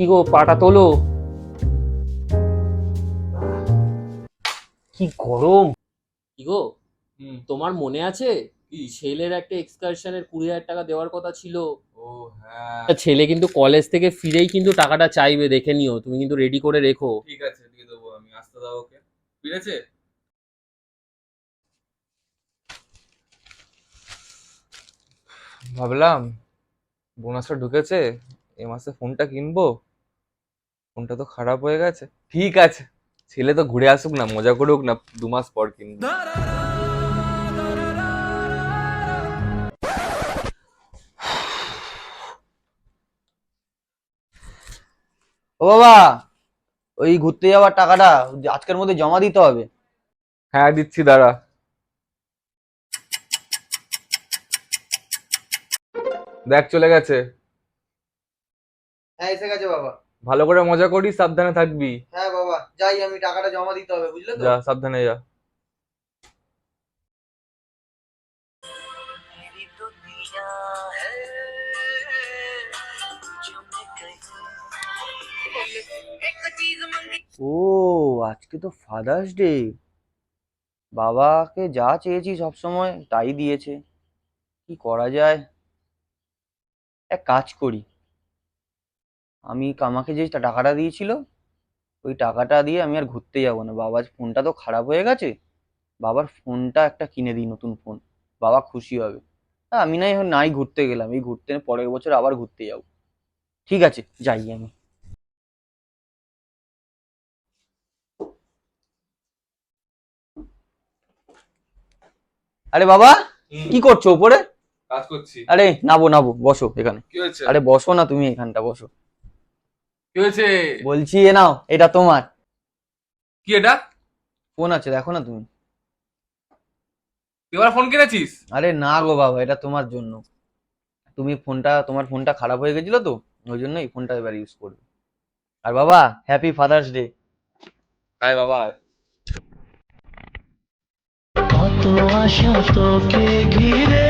কি গো, পাটা তোলো। কি গরম। কি গো, তোমার মনে আছে ছেলের একটা এক্সকারশনের 20,000 টাকা দেওয়ার কথা ছিল? ও হ্যাঁ, ছেলে কিন্তু কলেজ থেকে ফিরেই কিন্তু টাকাটা চাইবে, দেখে নিও, তুমি কিন্তু রেডি করে রেখো। ঠিক আছে দিয়ে দেবো আমি। আসতে দাও ওকে। ফিরেছে? ভাবলাম বোনাসটা ঢুকেছে, এ মাসে ফোনটা কিনবো। ফোনটা তো খারাপ হয়ে গেছে। ঠিক আছে, ছেলে তো ঘুরে আসুক না, মজা করুক না, 2 মাস পর কিনবো। ও বাবা, ওই ঘুরতে যাওয়ার টাকাটা আজকের মধ্যে জমা দিতে হবে। হ্যাঁ দিচ্ছি, দাঁড়া। দেখ চলে গেছে। হ্যাঁ, এসে গেছে বাবা। ভালো করে মজা করিস, সাবধানে থাকবি। হ্যাঁ বাবা, যাই, আমি টাকাটা জমা দিতে হবে, বুঝলে তো। যা, সাবধানে যা। ও, আজকে তো ফাদার্স ডে। বাবাকে যা চেয়েছি সব সময় তাই দিয়েছে। কি করা যায়? এক কাজ করি, আমি আমাকে যে টাকাটা দিয়েছিল ওই টাকাটা দিয়ে আমি আর ঘুরতে যাবো না। বাবার ফোনটা তো খারাপ হয়ে গেছে, বাবার ফোনটা একটা কিনে দিই, নতুন ফোন। বাবা খুশি হবে। আমি নাই নাই ঘুরতে গেলাম, এই ঘুরতে পরের বছর আবার ঘুরতে যাবো। ঠিক আছে, যাই আমি। আরে বাবা, কি করছো উপরে? কাজ করছি। আরে নাবো নাবো, বসো এখানে। কি হয়েছে? আরে বসো না, তুমি এখানটা বসো। কি হয়েছে? বলছি এ নাও, এটা তোমার কি এটা? ফোন, আছে দেখো না তুমি। তুই আবার ফোন কিনেছিস? আরে না গো বাবা, এটা তোমার জন্য। তোমার ফোনটা খারাপ হয়ে গেছিল তো, ওই জন্য এই ফোনটা এবার ইউজ করবে। আর বাবা, হ্যাপি ফাদার্স ডে। আয় বাবা আয়। কত আশা তোকে ঘিরে